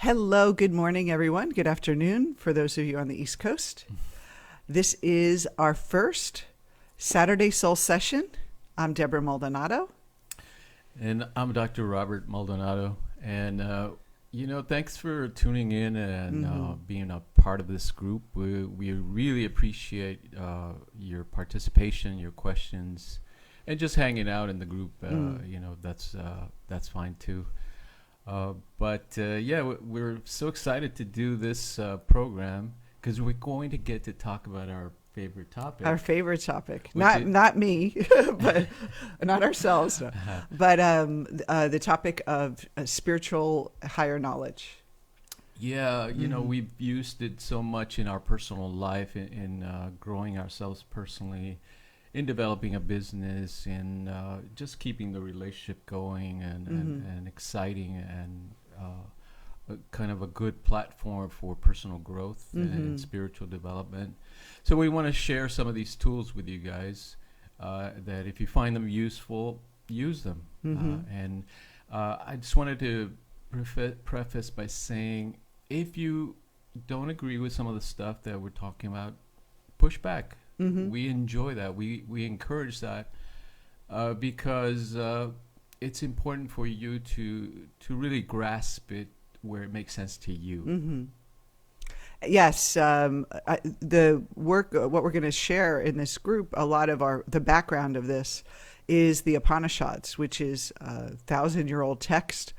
Hello, good morning, everyone. Good afternoon for those of you on the East Coast. This is our first Saturday Soul Session. I'm Debra Maldonado. And I'm Dr. Robert Maldonado. And, thanks for tuning in and being a part of this group. We really appreciate your participation, your questions, and just hanging out in the group. That's fine too. We're so excited to do this program because we're going to get to talk about our favorite topic. Our favorite topic. Not me, but not ourselves, no. But the topic of spiritual higher knowledge. Yeah, we've used it so much in our personal life, in growing ourselves personally, in developing a business, in just keeping the relationship going and exciting and kind of a good platform for personal growth and spiritual development. So we want to share some of these tools with you guys that if you find them useful, use them. I just wanted to preface by saying, if you don't agree with some of the stuff that we're talking about, push back. We enjoy that. We encourage that because it's important for you to really grasp it where it makes sense to you. Yes, the work, what we're going to share in this group, a lot of the background of this is the Upanishads, which is a 1,000-year-old text,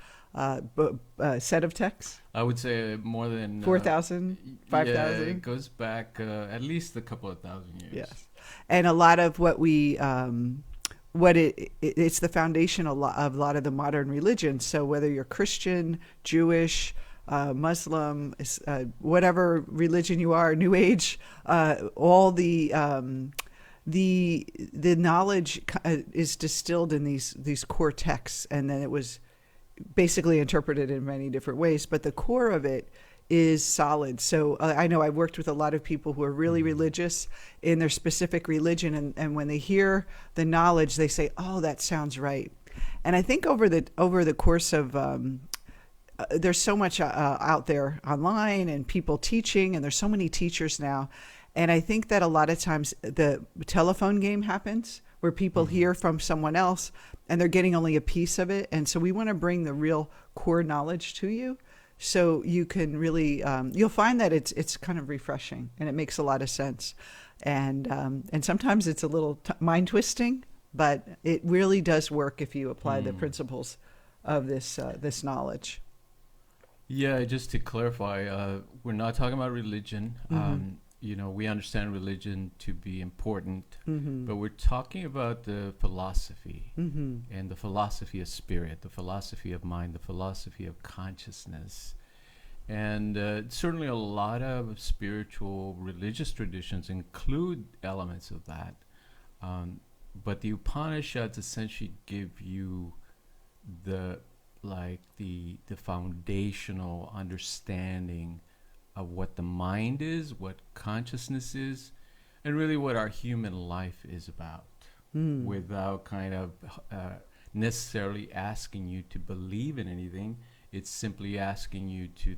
set of texts. I would say more than 4,000, 5,000. Yeah, it goes back at least a couple of thousand years. Yes, and a lot of what we it's the foundation of a lot of the modern religions. So whether you're Christian, Jewish, Muslim, whatever religion you are, New Age, all the knowledge is distilled in these core texts, and then it was basically interpreted in many different ways, but the core of it is solid. So I know I've worked with a lot of people who are really religious in their specific religion, and when they hear the knowledge, they say, "Oh, that sounds right." And I think over the course of there's so much out there online and people teaching, and there's so many teachers now, and I think that a lot of times the telephone game happens where people hear from someone else and they're getting only a piece of it. And so we want to bring the real core knowledge to you so you can really, you'll find that it's kind of refreshing and it makes a lot of sense. And sometimes it's a little mind twisting, but it really does work if you apply the principles of this knowledge. Yeah, just to clarify, we're not talking about religion. We understand religion to be important, but we're talking about the philosophy and the philosophy of spirit, the philosophy of mind, the philosophy of consciousness. And certainly a lot of spiritual religious traditions include elements of that. But the Upanishads essentially give you the foundational understanding of what the mind is, what consciousness is, and really what our human life is about, without kind of necessarily asking you to believe in anything. It's simply asking you to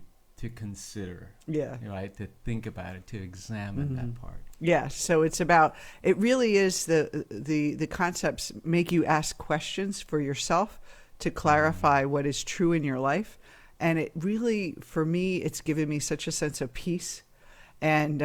consider, right? To think about it, to examine that part. Yeah, so it really is the concepts make you ask questions for yourself to clarify what is true in your life. And it really, for me, it's given me such a sense of peace. And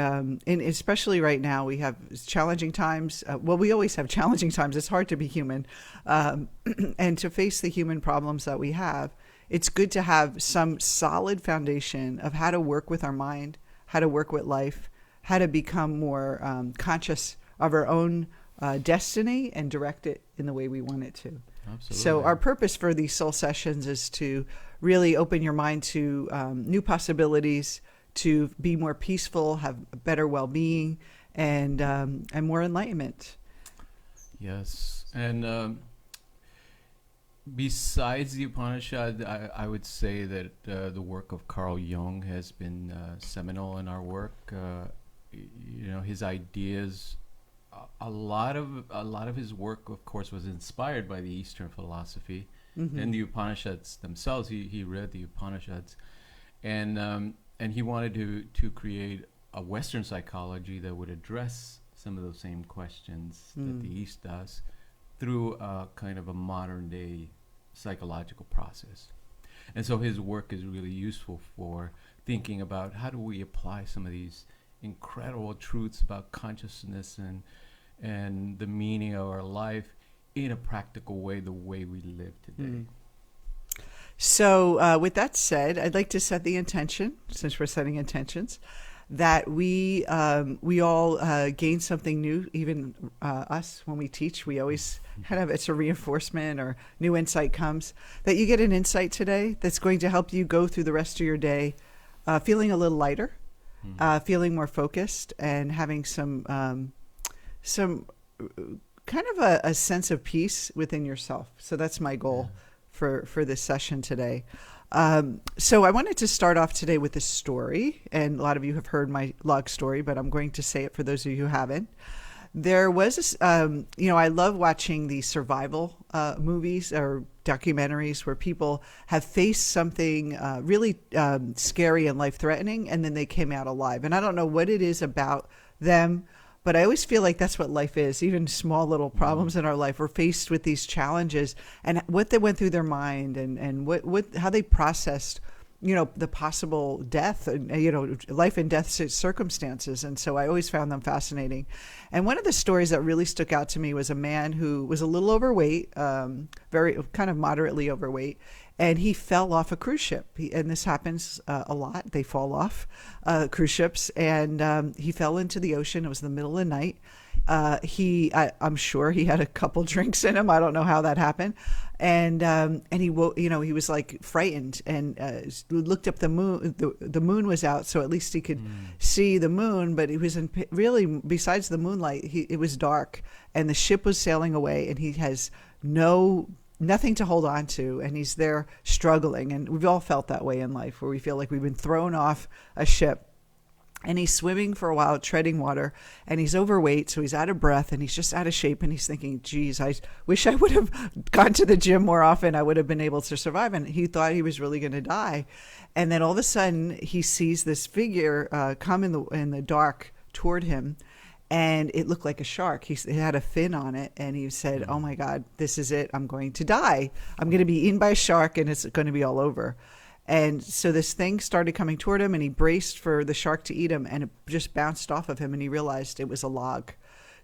especially right now, we have challenging times. We always have challenging times. It's hard to be human. And to face the human problems that we have, it's good to have some solid foundation of how to work with our mind, how to work with life, how to become more conscious of our own destiny and direct it in the way we want it to. Absolutely. So our purpose for these soul sessions is to really open your mind to new possibilities, to be more peaceful, have better well-being, and more enlightenment. Yes, and besides the Upanishad, I would say that the work of Carl Jung has been seminal in our work. His ideas. A lot of his work, of course, was inspired by the Eastern philosophy and the Upanishads themselves. He read the Upanishads, and he wanted to create a Western psychology that would address some of those same questions that the East does through a kind of a modern day psychological process. And so his work is really useful for thinking about how do we apply some of these incredible truths about consciousness and the meaning of our life in a practical way, the way we live today. So with that said, I'd like to set the intention, since we're setting intentions, that we all gain something new, even us when we teach. We always kind of, it's a reinforcement or new insight comes, that you get an insight today that's going to help you go through the rest of your day feeling a little lighter, feeling more focused, and having some kind of a sense of peace within yourself. So that's my goal for this session today. So I wanted to start off today with a story, and a lot of you have heard my log story, but I'm going to say it for those of you who haven't. There was this, I love watching the survival movies or documentaries where people have faced something really scary and life-threatening, and then they came out alive. And I don't know what it is about them, but I always feel like that's what life is. Even small little problems in our life, we're faced with these challenges, and what they went through their mind, and how they processed, the possible death and, life and death circumstances. And so I always found them fascinating. And one of the stories that really stuck out to me was a man who was a little overweight, very kind of moderately overweight, and he fell off a cruise ship. And this happens a lot. They fall off cruise ships, and he fell into the ocean. It was the middle of the night. I'm sure he had a couple drinks in him. I don't know how that happened. And he woke, he was like frightened, and looked up the moon. The moon was out, so at least he could see the moon, but it was really, besides the moonlight, it was dark, and the ship was sailing away, and he has nothing to hold on to, and he's there struggling. And we've all felt that way in life, where we feel like we've been thrown off a ship. And he's swimming for a while, treading water, and he's overweight, so he's out of breath, and he's just out of shape, and he's thinking, geez, I wish I would have gone to the gym more often. I would have been able to survive. And he thought he was really going to die. And then all of a sudden, he sees this figure come in the dark toward him, and it looked like a shark. It had a fin on it, and he said, oh my God, this is it. I'm going to die. I'm going to be eaten by a shark, and it's going to be all over. And so this thing started coming toward him, and he braced for the shark to eat him, and it just bounced off of him, and he realized it was a log.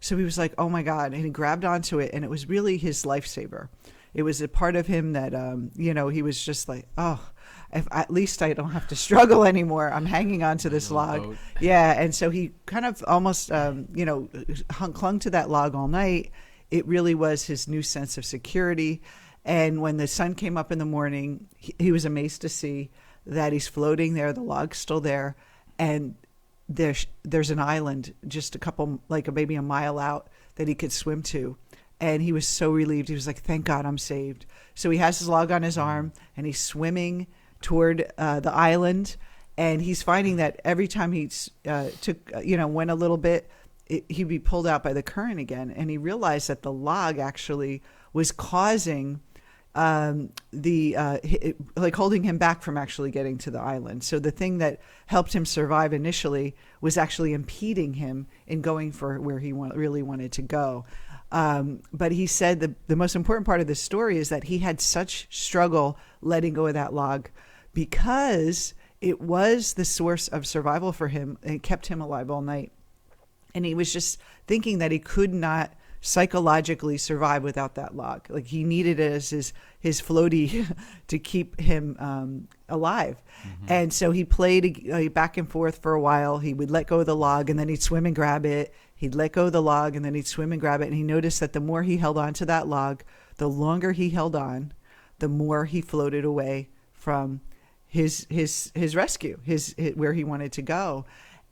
So he was like, oh my God, and he grabbed onto it, and it was really his lifesaver. It was a part of him that, he was just like, oh, at least I don't have to struggle anymore. I'm hanging on to this log. Yeah, and so he kind of almost, clung to that log all night. It really was his new sense of security. And when the sun came up in the morning, he was amazed to see that he's floating there. The log's still there. And there's an island just maybe a mile out that he could swim to. And he was so relieved. He was like, thank God I'm saved. So he has his log on his arm, and he's swimming toward the island. And he's finding that every time he went a little bit, he'd be pulled out by the current again. And he realized that the log actually was causing holding him back from actually getting to the island. So the thing that helped him survive initially was actually impeding him in going for where he really wanted to go. But he said the most important part of this story is that he had such struggle letting go of that log, because it was the source of survival for him, and it kept him alive all night. And he was just thinking that he could not psychologically survive without that log. Like, he needed it as his floaty to keep him alive. Mm-hmm. And so he played back and forth for a while. He would let go of the log, and then he'd swim and grab it. He'd let go of the log, and then he'd swim and grab it. And he noticed that the more he held on to that log, the longer he held on, the more he floated away from his rescue, where he wanted to go.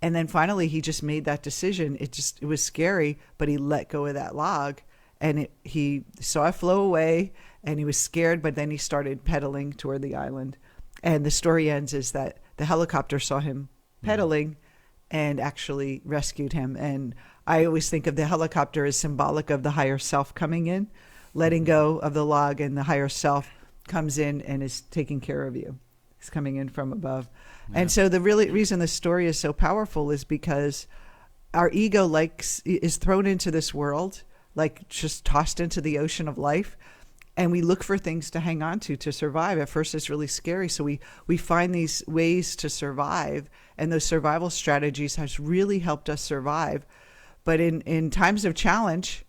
And then finally, he just made that decision. It was scary, but he let go of that log, and he saw it flow away, and he was scared, but then he started pedaling toward the island. And the story ends is that the helicopter saw him pedaling and actually rescued him. And I always think of the helicopter as symbolic of the higher self coming in, letting go of the log, and the higher self comes in and is taking care of you. He's coming in from above. Yeah. And so the really reason the story is so powerful is because our ego is thrown into this world, like just tossed into the ocean of life. And we look for things to hang on to survive. At first, it's really scary. So we find these ways to survive. And those survival strategies has really helped us survive. But in times of challenge,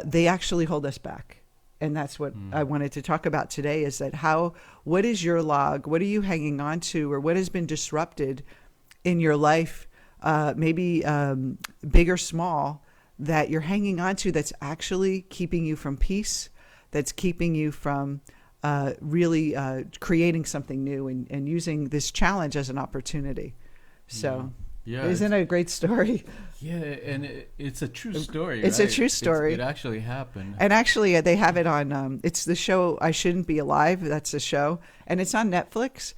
they actually hold us back. And that's what I wanted to talk about today, is that what is your log? What are you hanging on to? Or what has been disrupted in your life, maybe big or small, that you're hanging on to that's actually keeping you from peace, that's keeping you from really creating something new and using this challenge as an opportunity. So isn't it a great story? Yeah, and it's a true story. It's right? a true story. It actually happened. And actually, they have it on, it's the show I Shouldn't Be Alive. That's the show. And it's on Netflix.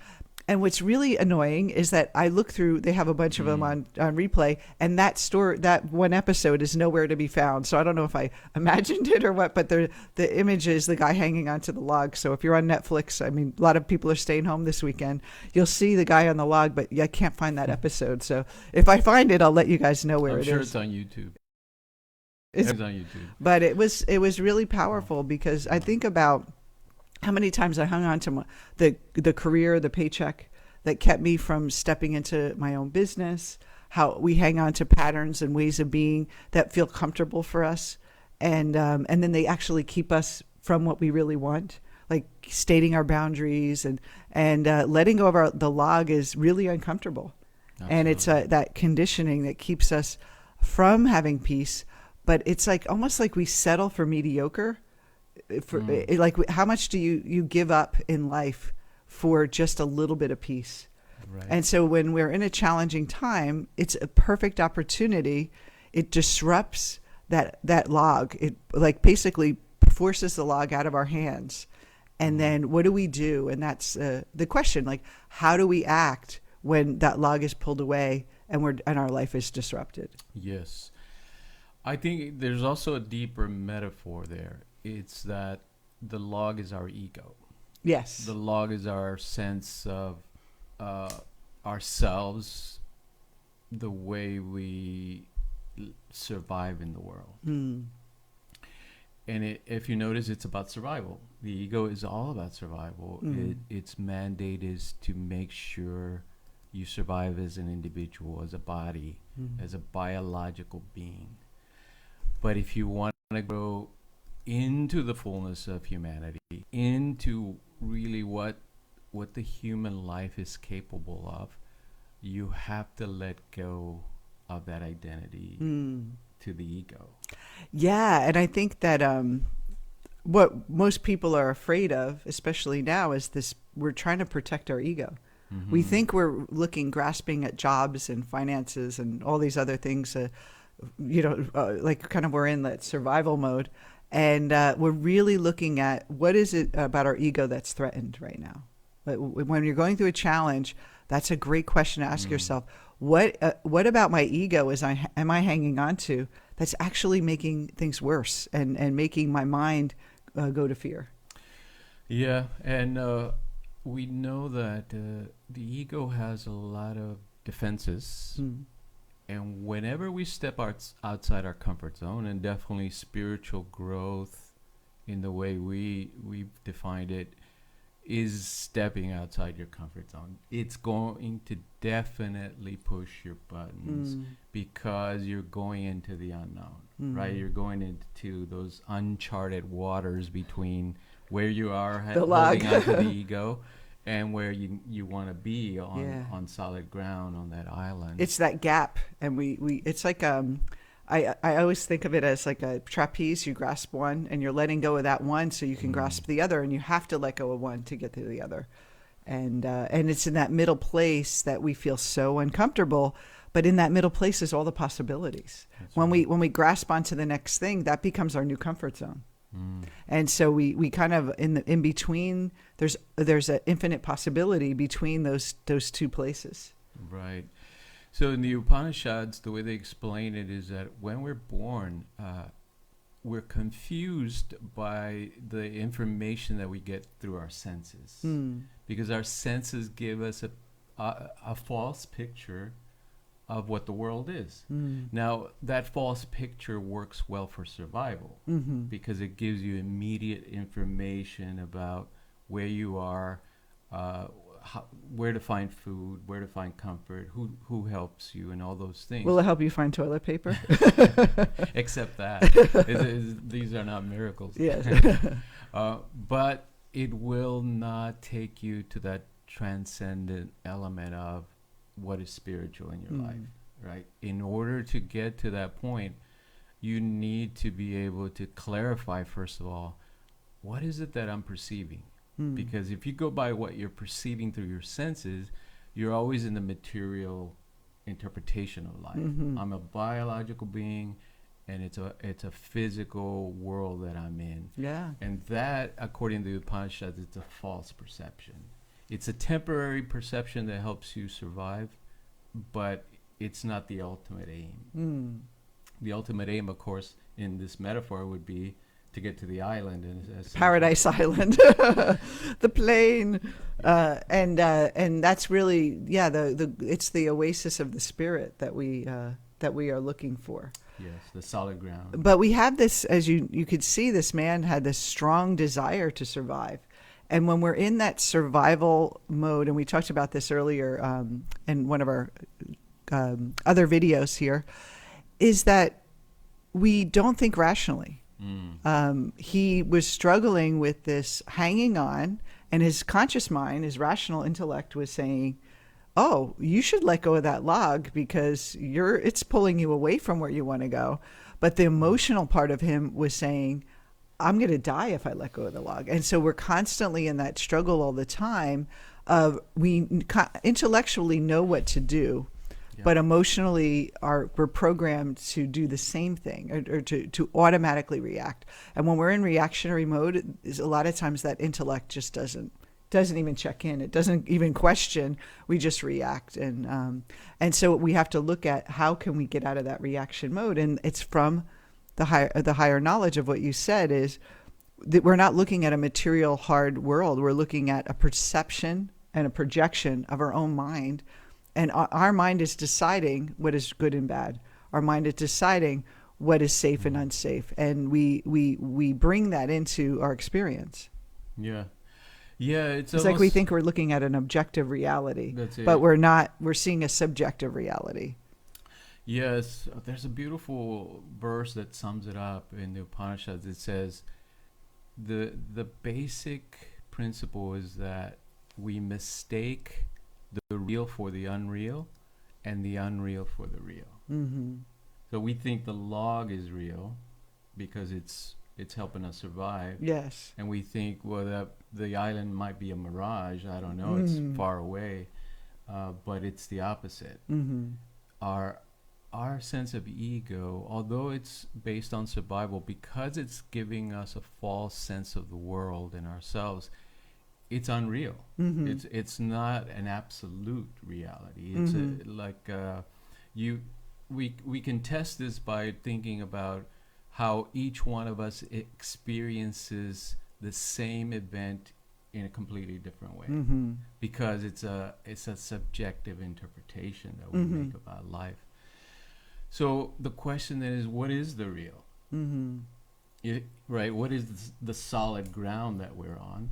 And what's really annoying is that I look through, they have a bunch of them on replay, and that one episode is nowhere to be found. So I don't know if I imagined it or what, but the image is the guy hanging onto the log. So if you're on Netflix, I mean, a lot of people are staying home this weekend, you'll see the guy on the log, but I can't find that episode. So if I find it, I'll let you guys know where I'm it sure is. It's on YouTube. It's on YouTube. But it was really powerful, because I think about how many times I hung on to the career, the paycheck that kept me from stepping into my own business, how we hang on to patterns and ways of being that feel comfortable for us. And then they actually keep us from what we really want, like stating our boundaries and letting go of the log is really uncomfortable. Absolutely. And it's that conditioning that keeps us from having peace. But it's almost like we settle for mediocre. Like, how much do you give up in life for just a little bit of peace? Right. And so when we're in a challenging time, it's a perfect opportunity. It disrupts that log. It basically forces the log out of our hands. And then what do we do? And that's the question, how do we act when that log is pulled away and our life is disrupted? Yes. I think there's also a deeper metaphor there. It's that the log is our ego. Yes. The log is our sense of ourselves, the way we survive in the world. And if you notice, it's about survival. The ego is all about survival. Its mandate is to make sure you survive as an individual, as a body, as a biological being. But if you want to grow into the fullness of humanity, into really what the human life is capable of, you have to let go of that identity to the ego. Yeah, and I think that what most people are afraid of, especially now, is this: we're trying to protect our ego. We think we're grasping at jobs and finances and all these other things, we're in that survival mode. And we're really looking at what is it about our ego that's threatened right now. When you're going through a challenge, that's a great question to ask yourself. What about my ego am I hanging on to that's actually making things worse and making my mind go to fear? Yeah, and we know that the ego has a lot of defenses. And whenever we step outside our comfort zone, and definitely spiritual growth in the way we've defined it is stepping outside your comfort zone. It's going to definitely push your buttons because you're going into the unknown, right? You're going into those uncharted waters between where you are holding onto the ego and where you want to be on solid ground on that island. It's that gap, and we it's like I always think of it as like a trapeze. You grasp one, and you're letting go of that one so you can grasp the other, and you have to let go of one to get to the other. And it's in that middle place that we feel so uncomfortable. But in that middle place is all the possibilities. That's when we grasp onto the next thing, that becomes our new comfort zone. And so we kind of in between. There's an infinite possibility between those two places. Right. So in the Upanishads, the way they explain it is that when we're born, we're confused by the information that we get through our senses, because our senses give us a false picture of what the world is. Now, that false picture works well for survival because it gives you immediate information about where you are, where to find food, where to find comfort, who helps you, and all those things. Will it help you find toilet paper? Except that. These are not miracles. Yes. But it will not take you to that transcendent element of what is spiritual in your life, right? In order to get to that point, you need to be able to clarify, first of all, what is it that I'm perceiving? Because if you go by what you're perceiving through your senses, you're always in the material interpretation of life. I'm a biological being, and it's a physical world that I'm in. Yeah. And that, according to the Upanishads, it's a false perception. It's a temporary perception that helps you survive, but it's not the ultimate aim. The ultimate aim, of course, in this metaphor would be to get to the island. And Paradise Island, the plane. And that's really, it's the oasis of the spirit that we are looking for. Yes, the solid ground. But we have this, as you could see, this man had this strong desire to survive. And when we're in that survival mode, and we talked about this earlier in one of our other videos here, is that we don't think rationally. He was struggling with this hanging on, and his conscious mind, his rational intellect was saying, oh, you should let go of that log because it's pulling you away from where you want to go. But the emotional part of him was saying, I'm going to die if I let go of the log. And so we're constantly in that struggle all the time of we intellectually know what to do, but emotionally we're programmed to do the same thing or to automatically react. And when we're in reactionary mode, a lot of times that intellect just doesn't even check in. It doesn't even question. We just react. And so we have to look at how can we get out of that reaction mode. And it's from the higher knowledge of what you said is that we're not looking at a material hard world. We're looking at a perception and a projection of our own mind. And our mind is deciding what is good and bad. Our mind is deciding what is safe and unsafe. And we bring that into our experience. Yeah. Yeah, it's like we think we're looking at an objective reality, but we're not. We're seeing a subjective reality. Yes, there's a beautiful verse that sums it up in the Upanishads. It says, the basic principle is that we mistake the real for the unreal and the unreal for the real. So we think the log is real because it's helping us survive. Yes. And we think, well, that the island might be a mirage. I don't know. It's far away. But it's the opposite. Our sense of ego, although it's based on survival, because it's giving us a false sense of the world and ourselves, it's unreal. It's not an absolute reality. It's we can test this by thinking about how each one of us experiences the same event in a completely different way, because it's a subjective interpretation that we make about life. So the question then is, what is the real? Right? What is the solid ground that we're on?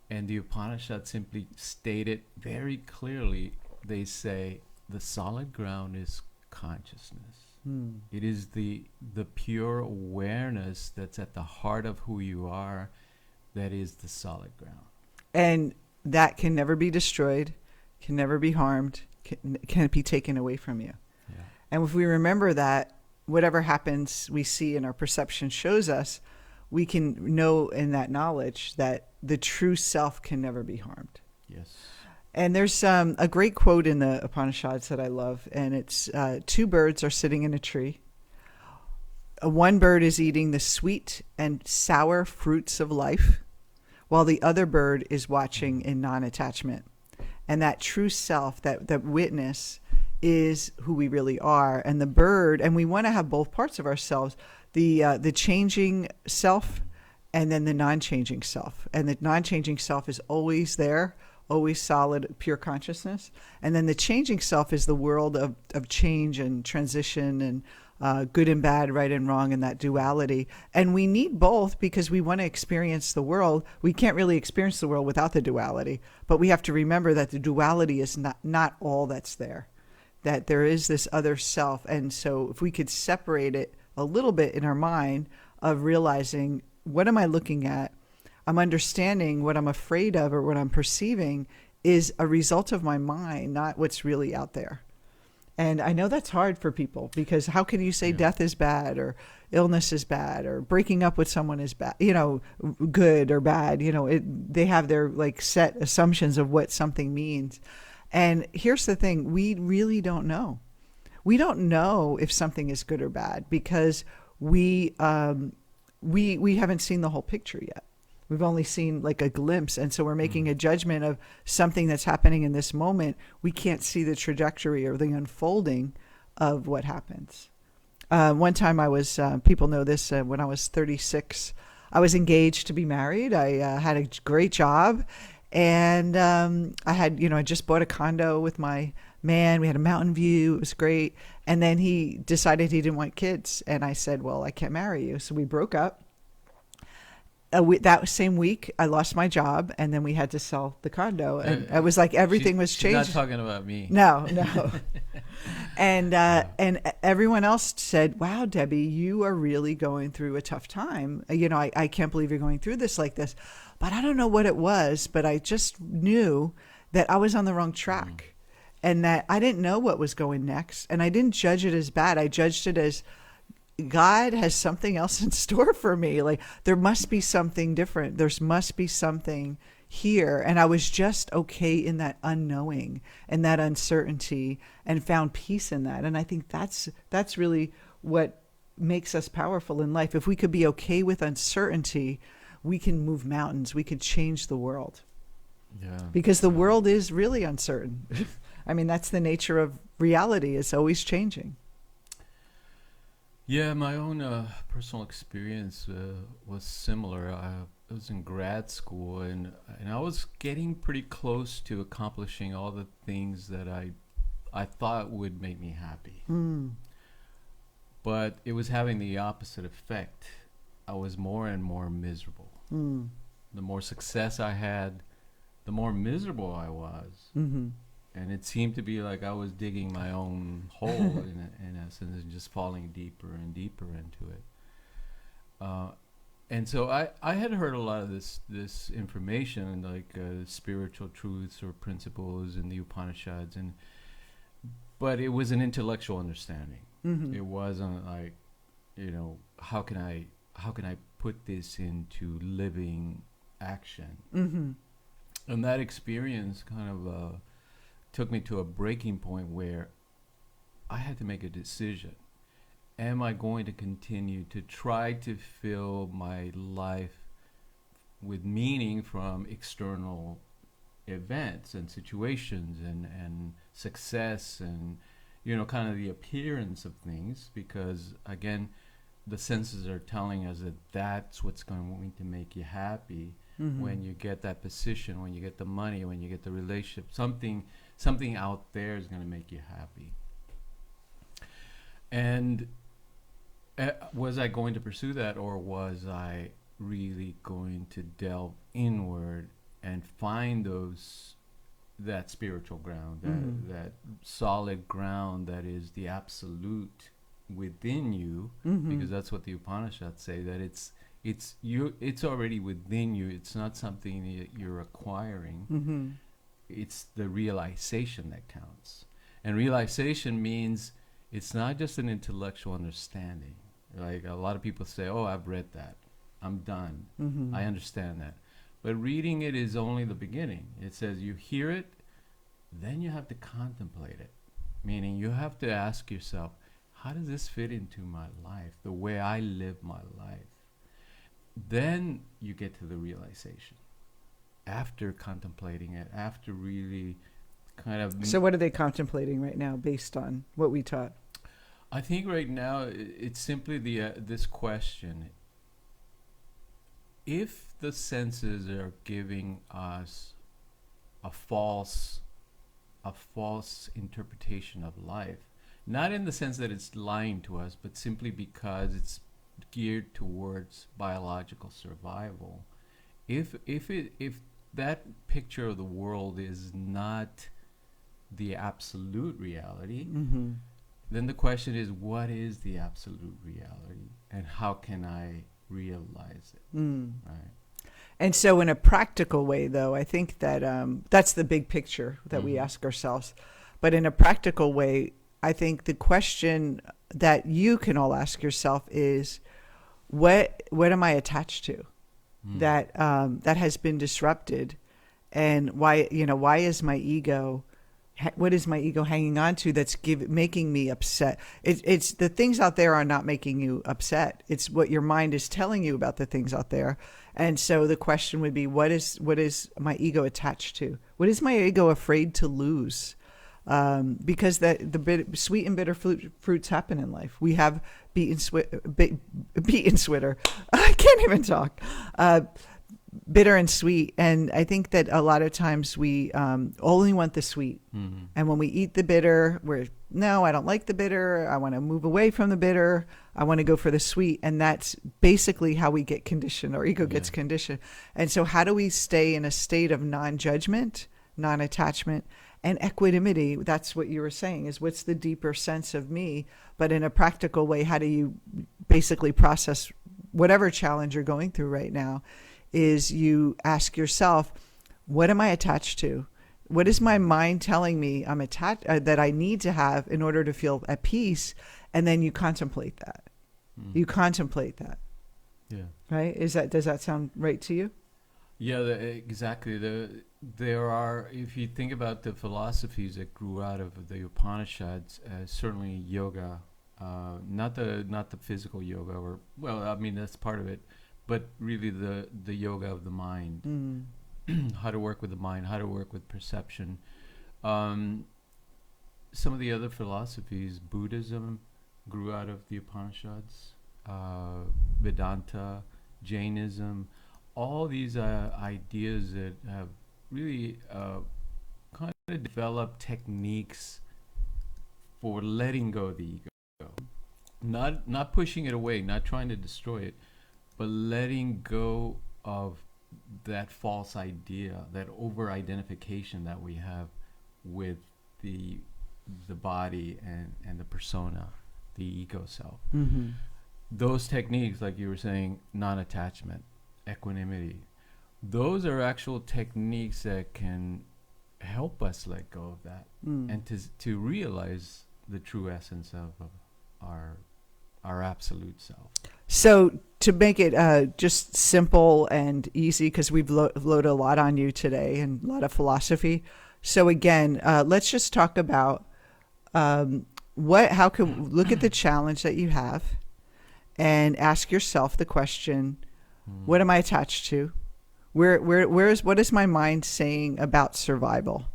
And the Upanishads simply state it very clearly. They say the solid ground is consciousness. It is the pure awareness that's at the heart of who you are that is the solid ground. And that can never be destroyed, can never be harmed, can't be taken away from you. Yeah. And if we remember that, whatever happens we see in our perception shows us, we can know in that knowledge that the true self can never be harmed. Yes. And there's a great quote in the Upanishads that I love, and it's two birds are sitting in a tree. One bird is eating the sweet and sour fruits of life, while the other bird is watching in non-attachment. And that true self, that witness, is who we really are. And the bird, and we want to have both parts of ourselves, the changing self and then the non-changing self. And the non-changing self is always there, always solid, pure consciousness. And then the changing self is the world of change and transition and good and bad, right and wrong, and that duality. And we need both because we want to experience the world. We can't really experience the world without the duality, but we have to remember that the duality is not all that's there, that there is this other self. And so if we could separate it a little bit in our mind of realizing, what am I looking at? I'm understanding what I'm afraid of or what I'm perceiving is a result of my mind, not what's really out there. And I know that's hard for people, because how can you say death is bad or illness is bad or breaking up with someone is bad, good or bad? They have their like set assumptions of what something means. And here's the thing, we really don't know. We don't know if something is good or bad because we haven't seen the whole picture yet. We've only seen like a glimpse. And so we're making a judgment of something that's happening in this moment. We can't see the trajectory or the unfolding of what happens. One time I was, people know this, when I was 36, I was engaged to be married. I had a great job. And I had, I just bought a condo with my man. We had a mountain view. It was great. And then he decided he didn't want kids. And I said, well, I can't marry you. So we broke up. That same week, I lost my job, and then we had to sell the condo. And it was like everything was changed. She's not talking about me. No. And everyone else said, wow, Debbie, you are really going through a tough time. I can't believe you're going through this like this. But I don't know what it was, but I just knew that I was on the wrong track and that I didn't know what was going next. And I didn't judge it as bad. I judged it as God has something else in store for me. Like there must be something different. There must be something here. And I was just okay in that unknowing and that uncertainty and found peace in that. And I think that's really what makes us powerful in life. If we could be okay with uncertainty, we can move mountains. We could change the world. Yeah. Because the world is really uncertain. I mean, that's the nature of reality. It's always changing. Yeah, my own personal experience was similar. I was in grad school, and I was getting pretty close to accomplishing all the things that I thought would make me happy. But it was having the opposite effect. I was more and more miserable. The more success I had, the more miserable I was. Mm-hmm. And it seemed to be like I was digging my own hole in essence, and just falling deeper and deeper into it. And so I had heard a lot of this information, like spiritual truths or principles in the Upanishads, but it was an intellectual understanding. Mm-hmm. It wasn't like, how can I put this into living action? Mm-hmm. And that experience kind of took me to a breaking point where I had to make a decision. Am I going to continue to try to fill my life with meaning from external events and situations and success and, kind of the appearance of things? Because, again, the senses are telling us that that's what's going to make you happy. Mm-hmm. When you get that position, when you get the money, when you get the relationship, something out there is going to make you happy. And was I going to pursue that, or was I really going to delve inward and find that spiritual ground, that solid ground that is the absolute within you? Mm-hmm. Because that's what the Upanishads say, that it's already within you. It's not something that you're acquiring. Mm-hmm. It's the realization that counts. And realization means it's not just an intellectual understanding. Like a lot of people say, oh, I've read that. I'm done. Mm-hmm. I understand that. But reading it is only the beginning. It says you hear it, then you have to contemplate it. Meaning you have to ask yourself, how does this fit into my life, the way I live my life? Then you get to the realization. After contemplating it, after really kind of... So what are they contemplating right now based on what we taught? I think right now it's simply this question. If the senses are giving us a false interpretation of life. Not in the sense that it's lying to us, but simply because it's geared towards biological survival. If that picture of the world is not the absolute reality, Mm-hmm. then the question is, what is the absolute reality, and how can I realize it? Mm. Right. And so in a practical way, though, I think that that's the big picture that we ask ourselves. But in a practical way, I think the question that you can all ask yourself is, what am I attached to that has been disrupted, and why is my ego, what is my ego hanging on to that's making me upset? It's the things out there are not making you upset. It's what your mind is telling you about the things out there. And so the question would be, what is my ego attached to? What is my ego afraid to lose? Because the sweet and bitter fruits happen in life. We have beaten switter. I can't even talk. Bitter and sweet. And I think that a lot of times we only want the sweet. Mm-hmm. And when we eat the bitter, no, I don't like the bitter. I want to move away from the bitter. I want to go for the sweet. And that's basically how we get conditioned. Our ego gets conditioned. And so how do we stay in a state of non-judgment, non-attachment, and equanimity? That's what you were saying, is what's the deeper sense of me? But in a practical way, how do you basically process whatever challenge you're going through right now? Is you ask yourself, what am I attached to? What is my mind telling me I'm attached that I need to have in order to feel at peace? And then you contemplate that. You contemplate that. Yeah. Right? Does that sound right to you? Yeah, exactly. There are, if you think about the philosophies that grew out of the Upanishads, certainly yoga, not the physical yoga, or, well, I mean, that's part of it, but really the yoga of the mind, how to work with the mind, how to work with perception. Some of the other philosophies, Buddhism grew out of the Upanishads, Vedanta, Jainism, all these ideas that have really kind of developed techniques for letting go of the ego, not pushing it away, not trying to destroy it, but letting go of that false idea, that over-identification that we have with the body and the persona, the ego self. Mm-hmm. Those techniques, like you were saying, non-attachment, equanimity, those are actual techniques that can help us let go of that and to realize the true essence of our absolute self. So to make it just simple and easy, because we've loaded a lot on you today and a lot of philosophy. So again, let's just talk about how can look at the challenge that you have and ask yourself the question, what am I attached to? What is my mind saying about survival?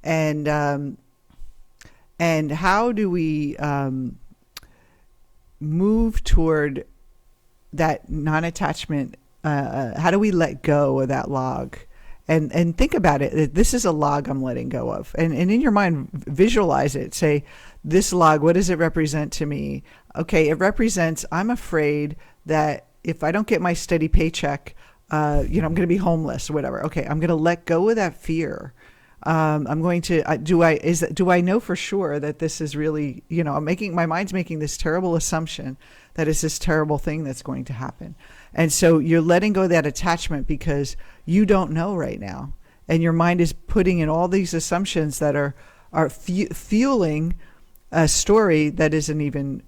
And how do we move toward that non-attachment? How do we let go of that log? And think about it. This is a log I'm letting go of. And in your mind, visualize it. Say, this log, what does it represent to me? Okay, it represents, I'm afraid that if I don't get my steady paycheck, I'm going to be homeless or whatever. Okay, I'm going to let go of that fear. I'm going to, do I know for sure that this is really, my mind's making this terrible assumption that it's this terrible thing that's going to happen. And so you're letting go of that attachment because you don't know right now. And your mind is putting in all these assumptions that are fueling a story that isn't even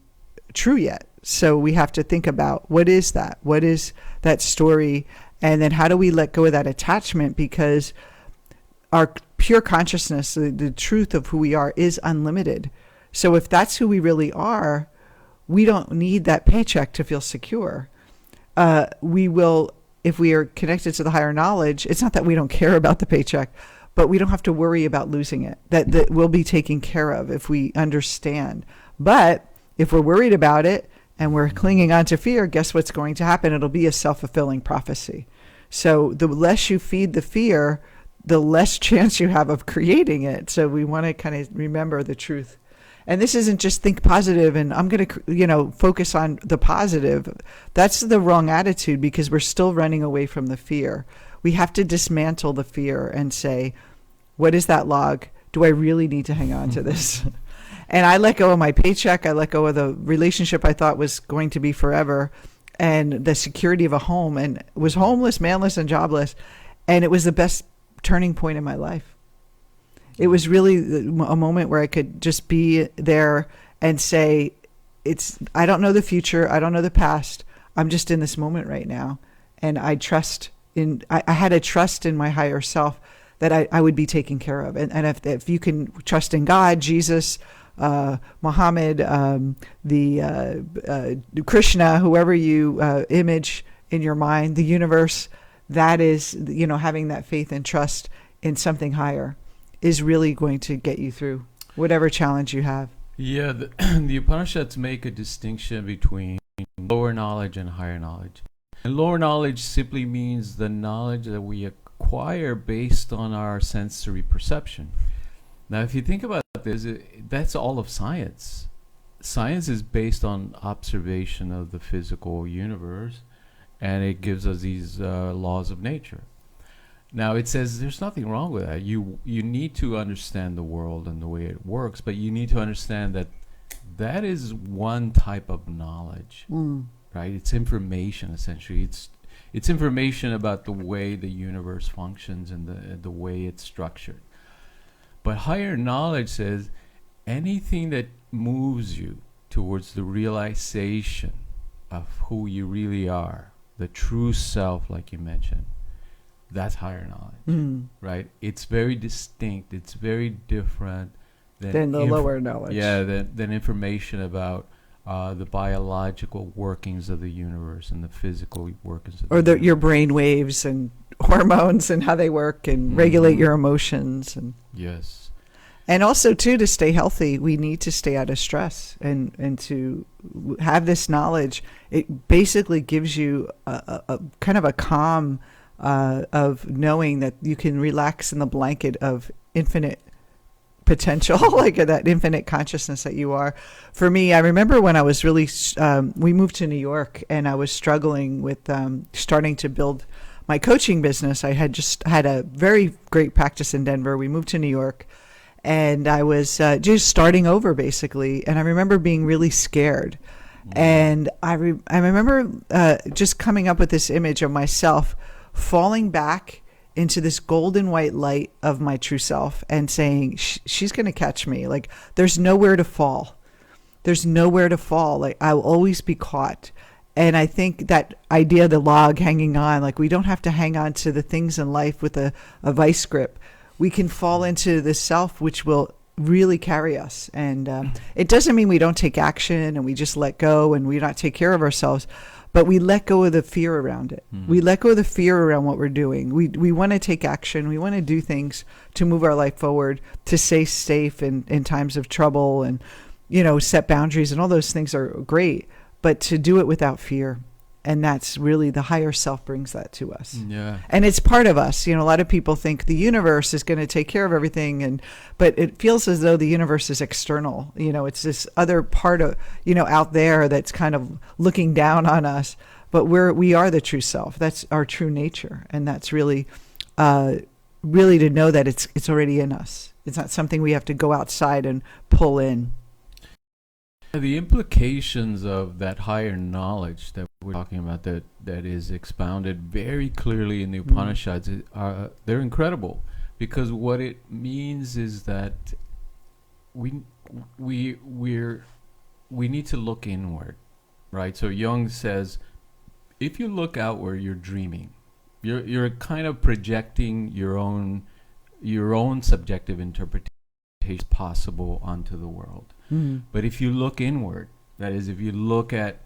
true yet. So we have to think about, what is that? What is that story? And then how do we let go of that attachment? Because our pure consciousness, the truth of who we are, is unlimited. So if that's who we really are, we don't need that paycheck to feel secure. We will, if we are connected to the higher knowledge, it's not that we don't care about the paycheck, but we don't have to worry about losing it. That will be taken care of if we understand. But if we're worried about it and we're clinging on to fear, guess what's going to happen? It'll be a self-fulfilling prophecy. So the less you feed the fear, the less chance you have of creating it. So we want to kind of remember the truth. And this isn't just think positive and I'm going to, focus on the positive. That's the wrong attitude, because we're still running away from the fear. We have to dismantle the fear and say, what is that log? Do I really need to hang on to this? And I let go of my paycheck. I let go of the relationship I thought was going to be forever, and the security of a home, and was homeless, manless, and jobless. And it was the best turning point in my life. It was really a moment where I could just be there and say, I don't know the future. I don't know the past. I'm just in this moment right now. And I had a trust in my higher self that I would be taken care of. And if you can trust in God, Jesus, Muhammad, Krishna, whoever you image in your mind, the universe, that is, having that faith and trust in something higher is really going to get you through whatever challenge you have. Yeah, the Upanishads make a distinction between lower knowledge and higher knowledge. And lower knowledge simply means the knowledge that we acquire based on our sensory perception. Now, if you think about this, that's all of science. Science is based on observation of the physical universe, and it gives us these laws of nature. Now, it says there's nothing wrong with that. You need to understand the world and the way it works, but you need to understand that that is one type of knowledge, right? It's information, essentially. It's information about the way the universe functions and the way it's structured. But higher knowledge says anything that moves you towards the realization of who you really are, the true self, like you mentioned, that's higher knowledge, right? It's very distinct. It's very different than the lower knowledge. Yeah, than information about the biological workings of the universe and the physical workings of the universe. Your brain waves and hormones and how they work and regulate your emotions. And yes. And also, too, to stay healthy, we need to stay out of stress. And to have this knowledge, it basically gives you a kind of a calm of knowing that you can relax in the blanket of infinite potential, like that infinite consciousness that you are. For me, I remember when I was really, we moved to New York, and I was struggling with starting to build my coaching business. I had just had a very great practice in Denver. We moved to New York, and I was just starting over, basically. And I remember being really scared. And I remember just coming up with this image of myself falling back into this golden white light of my true self and saying, she's going to catch me. Like, there's nowhere to fall. There's nowhere to fall. Like, I'll always be caught. And I think that idea of the log hanging on, like, we don't have to hang on to the things in life with a vice grip. We can fall into the self, which will really carry us. And it doesn't mean we don't take action and we just let go and we not take care of ourselves. But we let go of the fear around it. We let go of the fear around what we're doing. We want to take action. We want to do things to move our life forward, to stay safe in times of trouble, and, set boundaries, and all those things are great. But to do it without fear. And that's really, the higher self brings that to us. Yeah. And it's part of us. A lot of people think the universe is going to take care of everything. But it feels as though the universe is external. It's this other part of, out there that's kind of looking down on us. But we are the true self. That's our true nature. And that's really, really to know that it's already in us. It's not something we have to go outside and pull in. The implications of that higher knowledge that we're talking about, that is expounded very clearly in the Upanishads, they're incredible, because what it means is that we need to look inward, right? So Jung says, if you look outward, you're dreaming. You're kind of projecting your own subjective interpretation possible onto the world. But if you look inward, that is, if you look at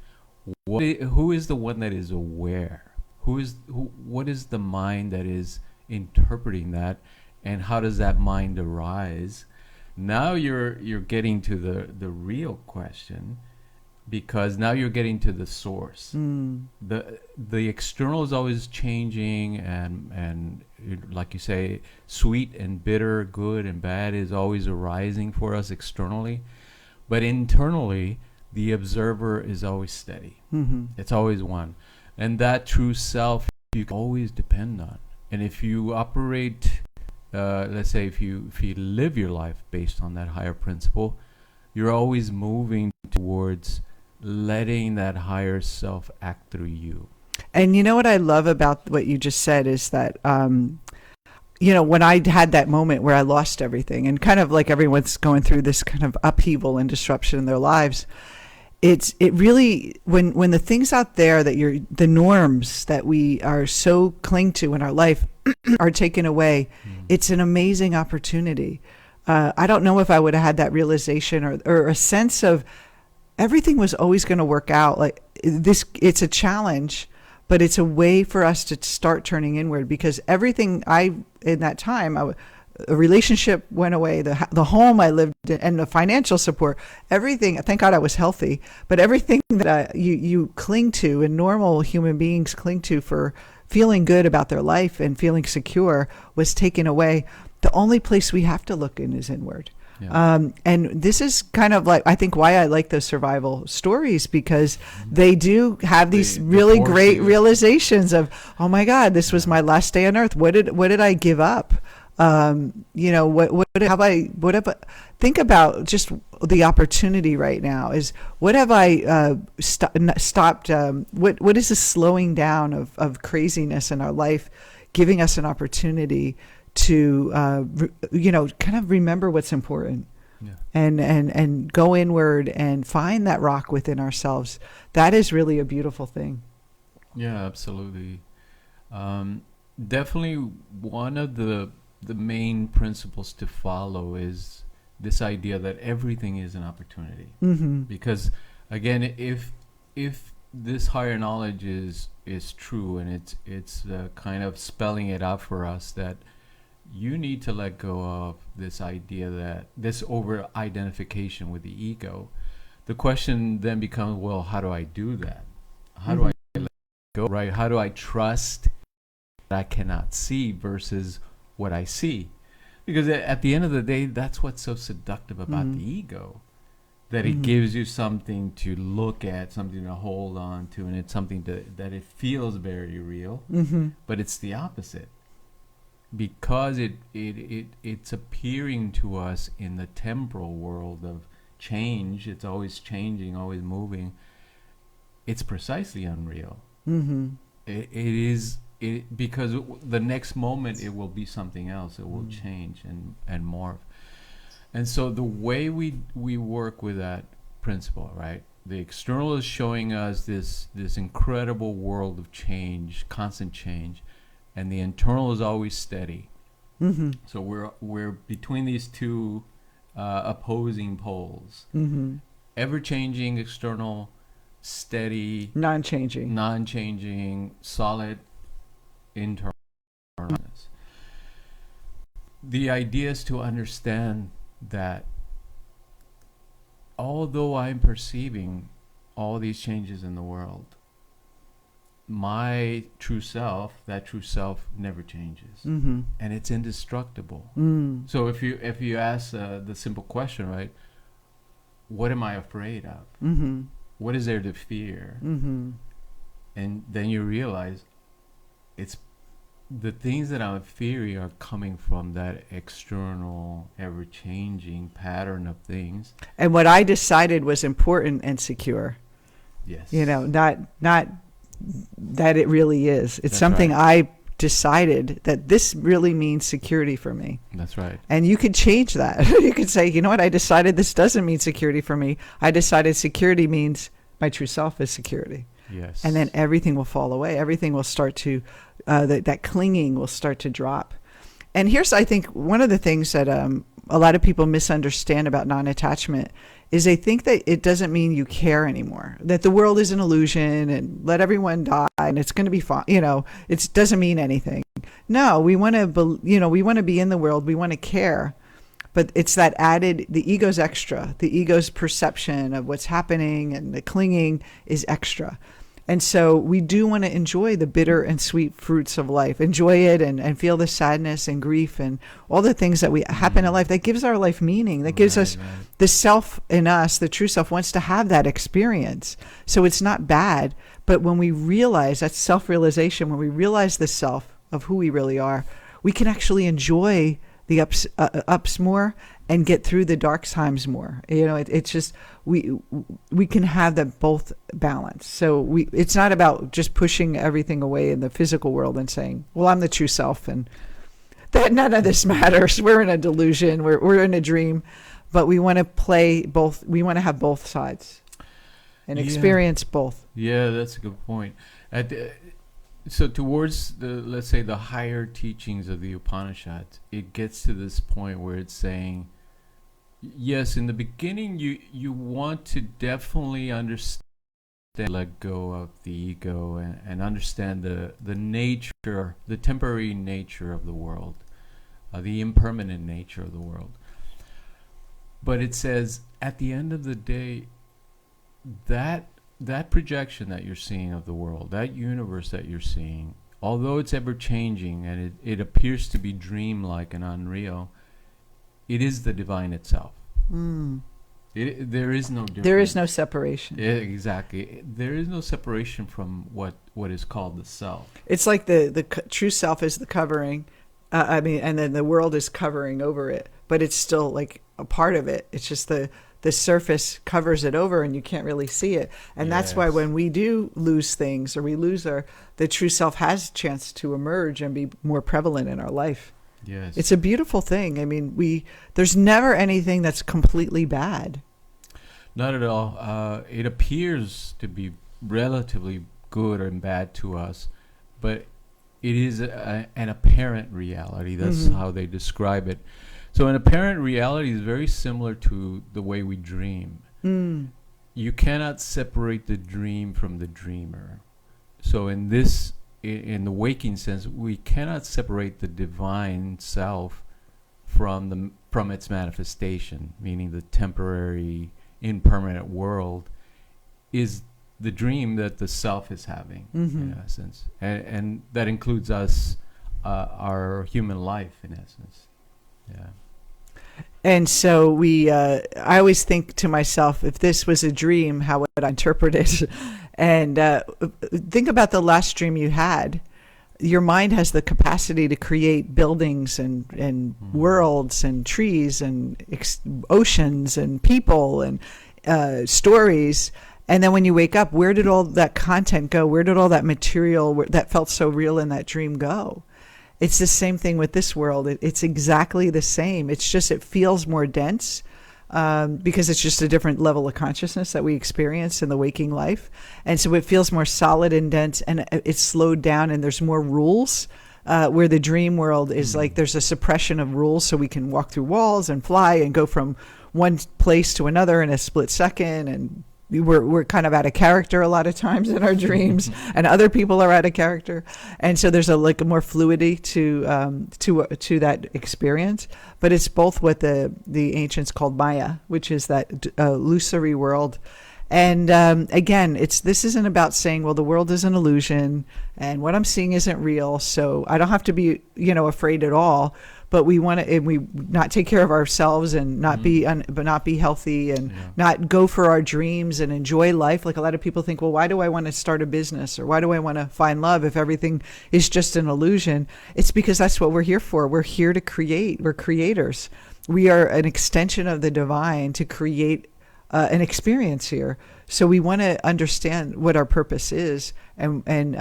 who is the one that is aware, what is the mind that is interpreting that, and how does that mind arise? Now you're getting to the real question: because now you're getting to the source. The external is always changing, and like you say, sweet and bitter, good and bad is always arising for us externally, but internally the observer is always steady. It's always one, and that true self you can always depend on. And if you operate, let's say if you live your life based on that higher principle, you're always moving towards letting that higher self act through you. And you know what I love about what you just said is that, when I had that moment where I lost everything, and kind of like everyone's going through this kind of upheaval and disruption in their lives, it really, when the things out there that the norms that we are so cling to in our life are taken away, it's an amazing opportunity. I don't know if I would have had that realization or a sense of everything was always going to work out. Like this, it's a challenge, but it's a way for us to start turning inward, because everything in that time, a relationship went away, the home I lived in, and the financial support, everything, thank God I was healthy, but everything that you cling to and normal human beings cling to for feeling good about their life and feeling secure was taken away. The only place we have to look in is inward. Yeah. And this is kind of like, I think, why I like those survival stories, because they do have these really great realizations of, oh my God, this was my last day on earth. What did I give up? Think about just the opportunity right now is, what have I stopped? What is the slowing down of craziness in our life, giving us an opportunity to kind of remember what's important, and go inward and find that rock within ourselves. That is really a beautiful thing. Yeah, absolutely. Definitely one of the main principles to follow is this idea that everything is an opportunity. Because again, if this higher knowledge is true, and it's kind of spelling it out for us that you need to let go of this idea, that this over identification with the ego. The question then becomes, well, how do I do that? How do I let go, right? How do I trust that I cannot see versus what I see? Because at the end of the day, that's what's so seductive about the ego, that it gives you something to look at, something to hold on to, and it's something that it feels very real, but it's the opposite. Because it's appearing to us in the temporal world of change, it's always changing, always moving, it's precisely unreal. It is because the next moment it will be something else. It will change and morph. And so the way we work with that principle, right? The external is showing us this incredible world of change, constant change, and the internal is always steady. So we're between these two opposing poles. Ever-changing external, steady, non-changing, solid internal. The idea is to understand that although I'm perceiving all these changes in the world, my true self, that true self never changes, and it's indestructible. So if you ask the simple question, right, what am I afraid of? What is there to fear? And then you realize it's the things that I'm fearing are coming from that external, ever-changing pattern of things. And what I decided was important and secure. Yes. Not that it really is. It's That's something right. I decided that this really means security for me. That's right. And you could change that. You could say, you know what, I decided this doesn't mean security for me. I decided security means my true self is security. Yes. And then everything will fall away. Everything will start to, that clinging will start to drop. And here's, I think, one of the things that a lot of people misunderstand about non-attachment is they think that it doesn't mean you care anymore, that the world is an illusion and let everyone die and it's going to be fine. It doesn't mean anything. No, we want to, we want to be in the world. We want to care. but it's that added, the ego's extra. The ego's perception of what's happening and the clinging is extra. And so we do want to enjoy the bitter and sweet fruits of life, enjoy it and feel the sadness and grief and all the things that happen in life. That gives our life meaning. That gives us the self in us, the true self wants to have that experience. So it's not bad. But when we realize that self-realization, when we realize the self of who we really are, we can actually enjoy the ups more and get through the dark times more. It's just we can have that both balance. So it's not about just pushing everything away in the physical world and saying, well, I'm the true self and that none of this matters. We're in a delusion. We're in a dream. But we want to play both. We want to have both sides and experience both. Yeah, that's a good point. So towards let's say the higher teachings of the Upanishads, it gets to this point where it's saying, yes, in the beginning you want to definitely understand, let go of the ego and understand the nature, the temporary nature of the world, the impermanent nature of the world. But it says at the end of the day, that projection that you're seeing of the world, that universe that you're seeing, although it's ever changing and it appears to be dreamlike and unreal, it is the divine itself. There is no difference. There is no separation. Exactly. There is no separation from what is called the self. It's like the true self is the covering, and then the world is covering over it, but it's still like a part of it. It's just the surface covers it over and you can't really see it. And that's why when we do lose things or we lose the true self has a chance to emerge and be more prevalent in our life. Yes. It's a beautiful thing. I mean, there's never anything that's completely bad. Not at all. It appears to be relatively good and bad to us, but it is an apparent reality. That's how they describe it. So an apparent reality is very similar to the way we dream. You cannot separate the dream from the dreamer. So in the waking sense, we cannot separate the divine self from its manifestation, meaning the temporary, impermanent world is the dream that the self is having, in essence. And that includes us, our human life, in essence. Yeah. And so I always think to myself, if this was a dream, how would I interpret it? And think about the last dream you had. Your mind has the capacity to create buildings and worlds and trees and oceans and people and stories. And then when you wake up, where did all that content go? Where did all that material that felt so real in that dream go? It's the same thing with this world. It's exactly the same. It's just it feels more dense because it's just a different level of consciousness that we experience in the waking life. And so it feels more solid and dense, and it's slowed down, and there's more rules. Where the dream world is like there's a suppression of rules, so we can walk through walls and fly and go from one place to another in a split second, and we're kind of out of character a lot of times in our dreams, and other people are out of character, and so there's a more fluidity to that experience. But it's both what the ancients called Maya, which is that illusory world. And again, this isn't about saying, well, the world is an illusion and what I'm seeing isn't real, so I don't have to be afraid at all. But we want to, and we not take care of ourselves and not be healthy and not go for our dreams and enjoy life. Like a lot of people think, well, why do I want to start a business or why do I want to find love if everything is just an illusion? It's because that's what we're here for. We're here to create. We're creators. We are an extension of the divine to create an experience here. So we want to understand what our purpose is and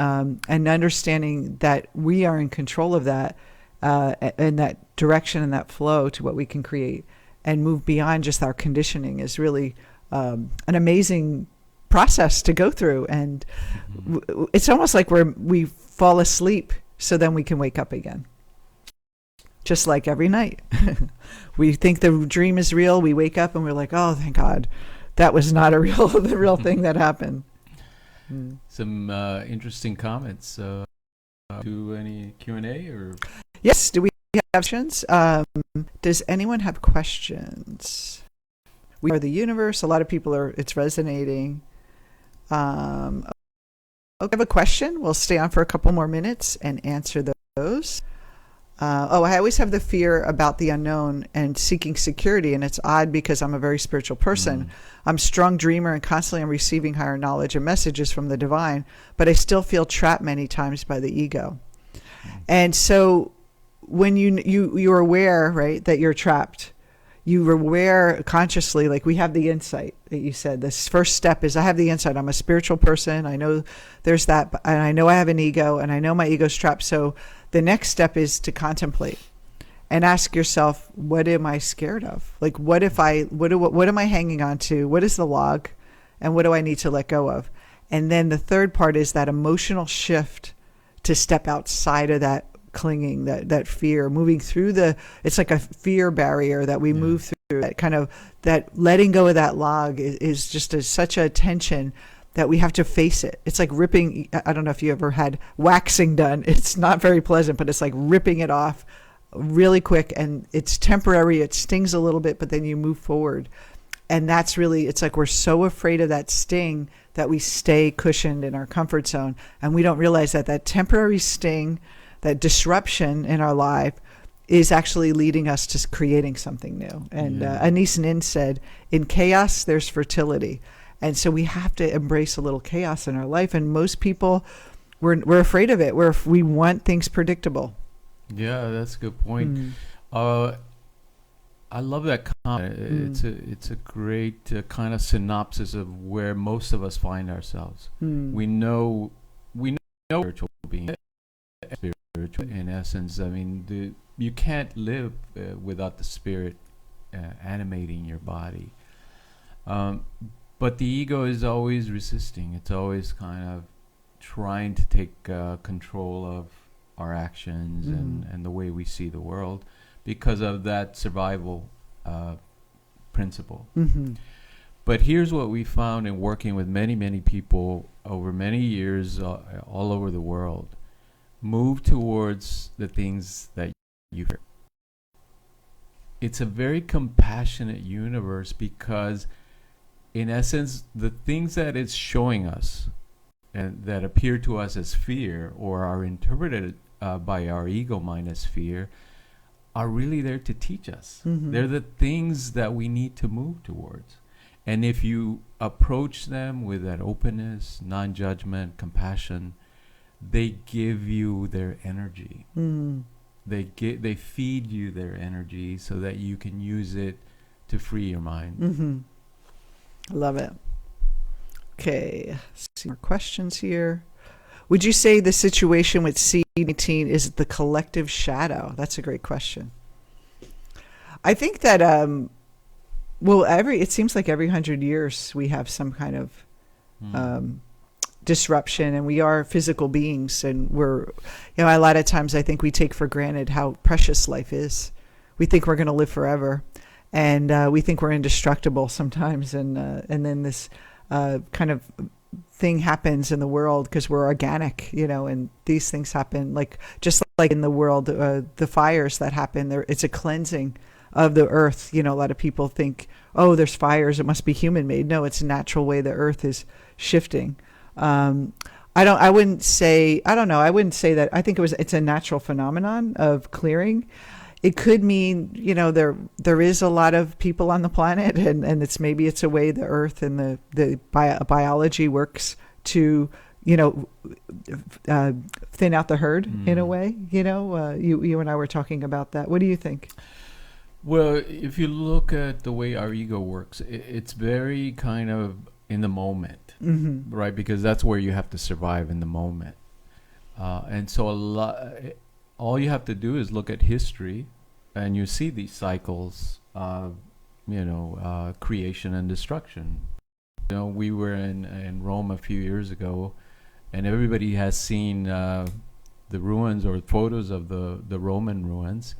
understanding that we are in control of that. And that direction and that flow to what we can create and move beyond just our conditioning is really an amazing process to go through. And it's almost like we fall asleep so then we can wake up again. Just like every night. We think the dream is real. We wake up and we're like, oh, thank God. That was not the real thing that happened. Some interesting comments. Do any Q&A or... Yes. Do we have questions. Does anyone have questions? We are the universe. A lot of people it's resonating. Okay, I have a question. We'll stay on for a couple more minutes and answer those. I always have the fear about the unknown and seeking security, and it's odd because I'm a very spiritual person. I'm a strong dreamer and constantly I'm receiving higher knowledge and messages from the divine, but I still feel trapped many times by the ego. And so when you're aware, right, that you're trapped, you're aware consciously, like we have the insight that you said. This first step is I have the insight. I'm a spiritual person. I know there's that, and I know I have an ego, and I know my ego's trapped. So the next step is to contemplate and ask yourself, what am I scared of? Like, what am I hanging on to? What is the log? And what do I need to let go of? And then the third part is that emotional shift to step outside of that clinging, that fear, moving through it's like a fear barrier that we move through. That letting go of that log is just such a tension that we have to face it. It's like ripping, I don't know if you ever had waxing done. It's not very pleasant, but it's like ripping it off really quick, and it's temporary. It stings a little bit, but then you move forward. And that's really, it's like we're so afraid of that sting that we stay cushioned in our comfort zone. And we don't realize that temporary sting, that disruption in our life is actually leading us to creating something new. And Anais Nin said, in chaos, there's fertility. And so we have to embrace a little chaos in our life. And most people, we're afraid of it. We want things predictable. Yeah, that's a good point. I love that comment. It's a great kind of synopsis of where most of us find ourselves. We know spiritual being. Spiritual, in essence, I mean, you can't live without the spirit animating your body. But the ego is always resisting. It's always kind of trying to take control of our actions and the way we see the world because of that survival principle. But here's what we found in working with many, many people over many years all over the world. Move towards the things that you fear. It's a very compassionate universe because, in essence, the things that it's showing us and that appear to us as fear or are interpreted by our ego mind as fear are really there to teach us. They're the things that we need to move towards. And if you approach them with that openness, non-judgment, compassion, they give you their energy. They feed you their energy so that you can use it to free your mind. I love it. Okay, let's see more questions here. Would you say the situation with C-19 is the collective shadow? That's a great question. I think that it seems like every 100 years we have some kind of disruption, and we are physical beings, and we're, a lot of times I think we take for granted how precious life is. We think we're going to live forever, and we think we're indestructible sometimes, and then this kind of thing happens in the world because we're organic, and these things happen just like in the world, the fires that happen there. It's a cleansing of the earth. A lot of people think, oh, there's fires, it must be human made. No, it's a natural way the earth is shifting. I wouldn't say that. I think it's a natural phenomenon of clearing. It could mean, there is a lot of people on the planet, and maybe it's a way the earth and the biology works to, thin out the herd in a way. You and I were talking about that. What do you think? Well, if you look at the way our ego works, it's very kind of in the moment, right? Because that's where you have to survive in the moment. And so all you have to do is look at history, and you see these cycles of, creation and destruction. We were in Rome a few years ago, and everybody has seen the ruins or photos of the Roman ruins.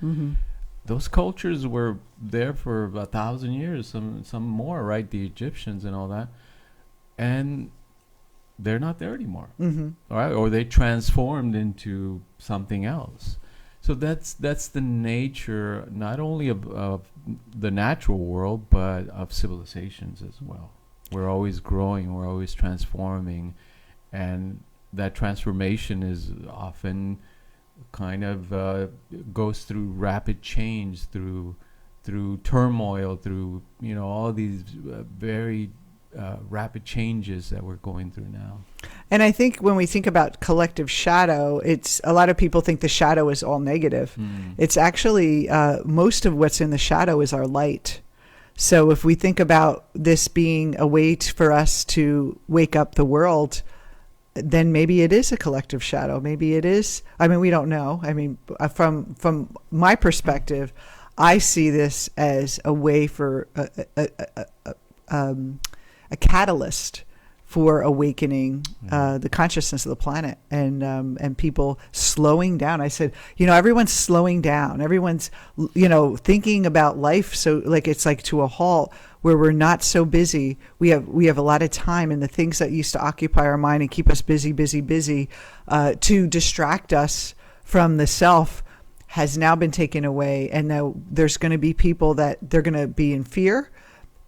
Those cultures were there for 1,000 years, some more, right? The Egyptians and all that. And they're not there anymore, all right? Or they transformed into something else. So that's the nature not only of the natural world, but of civilizations as well. We're always growing, we're always transforming, and that transformation is often kind of goes through rapid change, through turmoil, through all these very rapid changes that we're going through now. And I think when we think about collective shadow, it's a lot of people think the shadow is all negative. It's actually most of what's in the shadow is our light. So if we think about this being a way for us to wake up the world, then maybe it is a collective shadow. Maybe it is. I mean, we don't know. I mean, from my perspective, I see this as a way for a catalyst for awakening the consciousness of the planet and people slowing down. I said, everyone's slowing down. Everyone's, thinking about life. So like, it's like to a halt where we're not so busy. We have a lot of time, and the things that used to occupy our mind and keep us busy, to distract us from the self has now been taken away. And now there's going to be people that they're going to be in fear.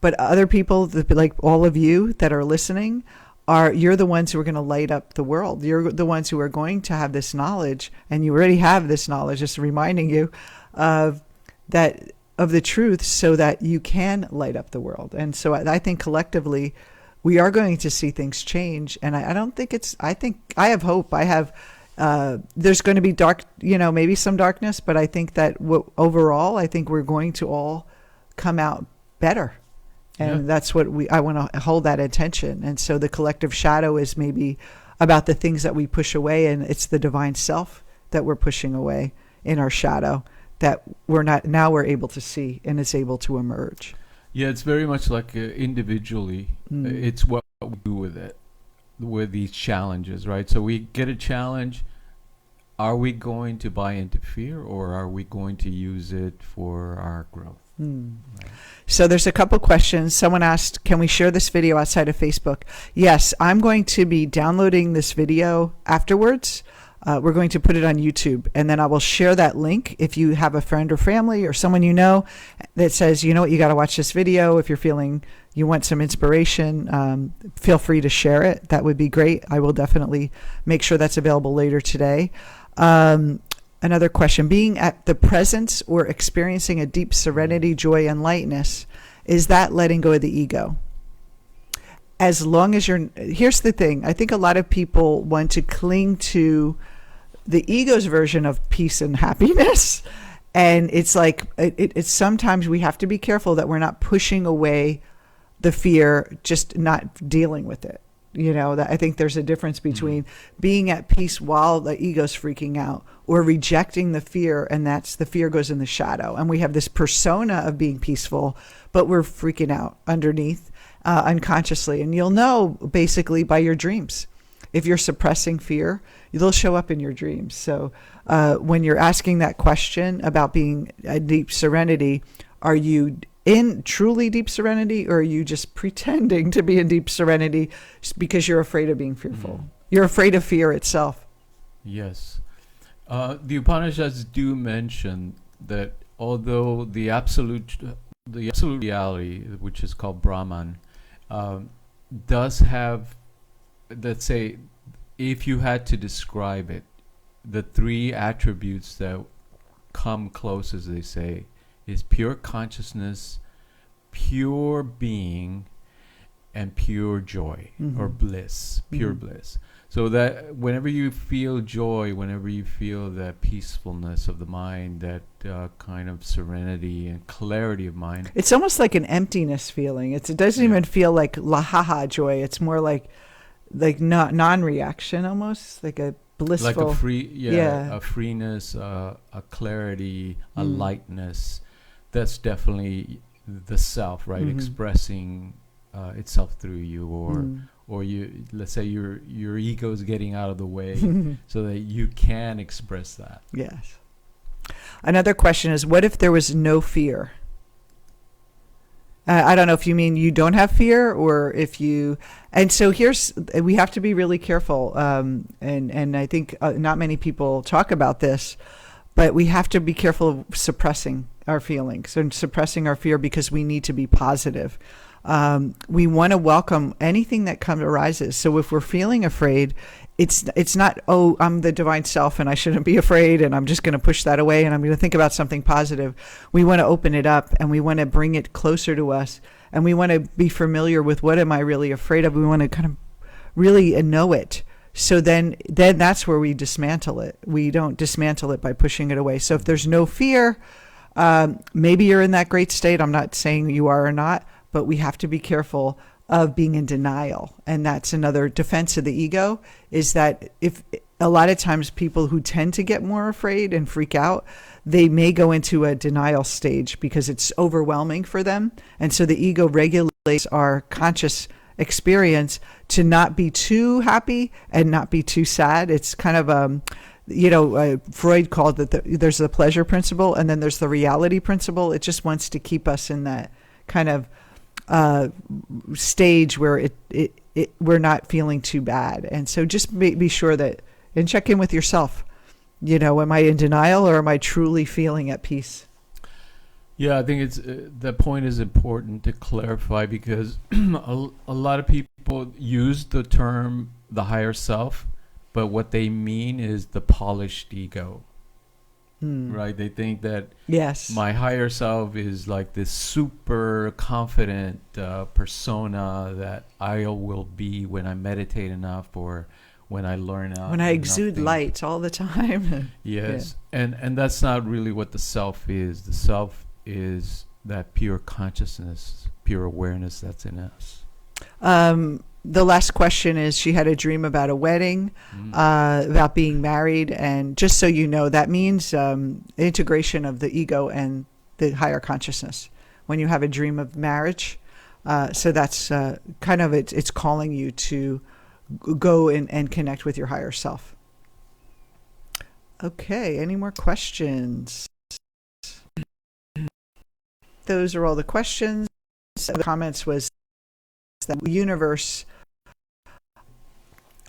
But other people, like all of you that are listening, you're the ones who are going to light up the world. You're the ones who are going to have this knowledge, and you already have this knowledge, just reminding you of the truth so that you can light up the world. And so I think collectively we are going to see things change. And I I have hope. There's going to be dark, maybe some darkness, but I think that overall, I think we're going to all come out better. And that's what I want to hold that attention. And so the collective shadow is maybe about the things that we push away, and it's the divine self that we're pushing away in our shadow that we're able to see, and it's able to emerge. Yeah, it's very much like individually. It's what we do with it, with these challenges, right? So we get a challenge. Are we going to buy into fear, or are we going to use it for our growth? Right. So there's a couple questions. Someone asked, can we share this video outside of Facebook? Yes, I'm going to be downloading this video afterwards. We're going to put it on YouTube, and then I will share that link. If you have a friend or family or someone that says, you got to watch this video, if you're feeling you want some inspiration, feel free to share it. That would be great. I will definitely make sure that's available later today. Another question, being at the presence or experiencing a deep serenity, joy, and lightness, is that letting go of the ego? As long as here's the thing, I think a lot of people want to cling to the ego's version of peace and happiness. And it's like, it's sometimes we have to be careful that we're not pushing away the fear, just not dealing with it. That I think there's a difference between being at peace while the ego's freaking out, or rejecting the fear, and the fear goes in the shadow. And we have this persona of being peaceful, but we're freaking out underneath, unconsciously. And you'll know basically by your dreams. If you're suppressing fear, they'll show up in your dreams. So when you're asking that question about being a deep serenity, are you in truly deep serenity, or are you just pretending to be in deep serenity because you're afraid of being fearful? You're afraid of fear itself. Yes. The Upanishads do mention that although the absolute reality, which is called Brahman, does have, let's say, if you had to describe it, the three attributes that come close, as they say, is pure consciousness, pure being, and pure joy, or bliss, pure bliss. So that whenever you feel joy, whenever you feel that peacefulness of the mind, that kind of serenity and clarity of mind, it's almost like an emptiness feeling. It doesn't even feel like lahaha joy. It's more like non-reaction, almost like a blissful, like a freeness, a clarity, a lightness. That's definitely the self, right? Expressing itself through you, or you, let's say your ego is getting out of the way so that you can express that. Yes. Another question is, what if there was no fear? I don't know if you mean you don't have fear, or if you, and so we have to be really careful. And I think not many people talk about this. but we have to be careful of suppressing our feelings and suppressing our fear, because we need to be positive. We want to welcome anything that arises. So if we're feeling afraid, it's not, oh, I'm the divine self and I shouldn't be afraid and I'm just going to push that away and I'm going to think about something positive. We want to open it up and we want to bring it closer to us, and we want to be familiar with, what am I really afraid of? We want to kind of really know it. So then that's where we dismantle it. We don't dismantle it by pushing it away. So if there's no fear, maybe you're in that great state. I'm not saying you are or not, but we have to be careful of being in denial. And that's another defense of the ego, is that if a lot of times people who tend to get more afraid and freak out, they may go into a denial stage because it's overwhelming for them. And so the ego regulates our conscious experience to not be too happy and not be too sad. It's kind of Freud called it there's the pleasure principle and then there's the reality principle. It just wants to keep us in that kind of stage where we're not feeling too bad. And so just be sure that, and check in with yourself. Am I in denial or am I truly feeling at peace? Yeah, I think it's that point is important to clarify, because a lot of people use the term the higher self, but what they mean is the polished ego. Right? They think that yes, my higher self is like this super confident persona that I will be when I meditate enough, or when I learn out. When I exude light all the time. Yes. Yeah. And that's not really what the self is. The self is that pure consciousness, pure awareness that's in us. The last question is, she had a dream about a wedding, about being married. And just so you know, that means integration of the ego and the higher consciousness when you have a dream of marriage. So that's kind of, it's calling you to go and connect with your higher self. Okay, any more questions? Those are all the questions. The comments was that the universe,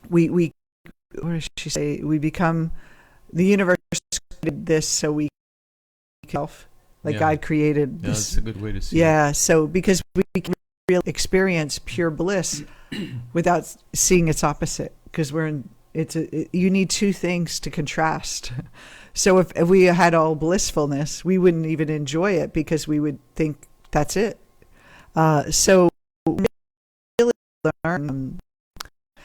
we what does she say? We become, the universe created this so we self, like God created this. That's a good way to see it. Yeah, so because we can really experience pure bliss without seeing its opposite, because you need two things to contrast. So if we had all blissfulness, we wouldn't even enjoy it, because we would think that's it. So really learn,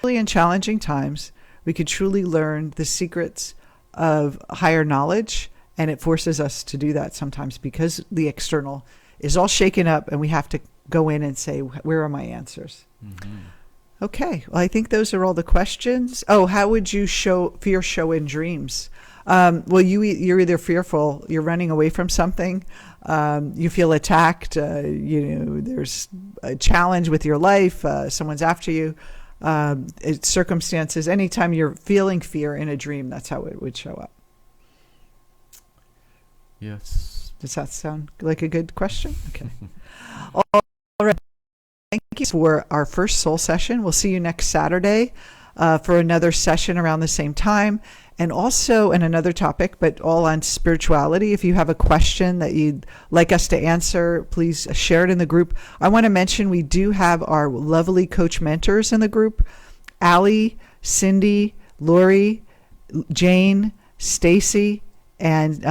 really in challenging times, we could truly learn the secrets of higher knowledge, and it forces us to do that sometimes because the external is all shaken up, and we have to go in and say, where are my answers? Mm-hmm. Okay, well, I think those are all the questions. Oh, how would you fear show in dreams? Well, you're either fearful, you're running away from something, you feel attacked, there's a challenge with your life, someone's after you, circumstances. Anytime you're feeling fear in a dream, that's how it would show up. Yes. Does that sound like a good question? Okay. All right. Thank you for our first soul session. We'll see you next Saturday for another session around the same time, and also in another topic, but all on spirituality. If you have a question that you'd like us to answer, please share it in the group. I want to mention we do have our lovely coach mentors in the group. Allie, Cindy, Lori, Jane, Stacy, and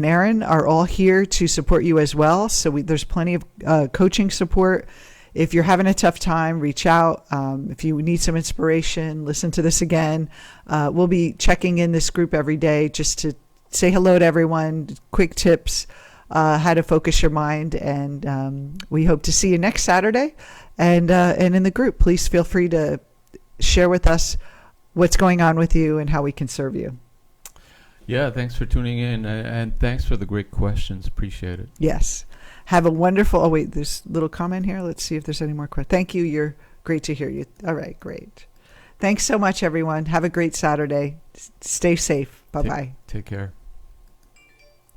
Aaron are all here to support you as well. So there's plenty of coaching support. If you're having a tough time, reach out. If you need some inspiration, listen to this again. We'll be checking in this group every day just to say hello to everyone, quick tips, how to focus your mind. And we hope to see you next Saturday. And in the group, please feel free to share with us what's going on with you and how we can serve you. Yeah, thanks for tuning in, and thanks for the great questions. Appreciate it. Yes. Have a wonderful, oh wait, there's a little comment here. Let's see if there's any more questions. Thank you. You're great to hear you. All right, great. Thanks so much, everyone. Have a great Saturday. Stay safe. Bye-bye. Take care.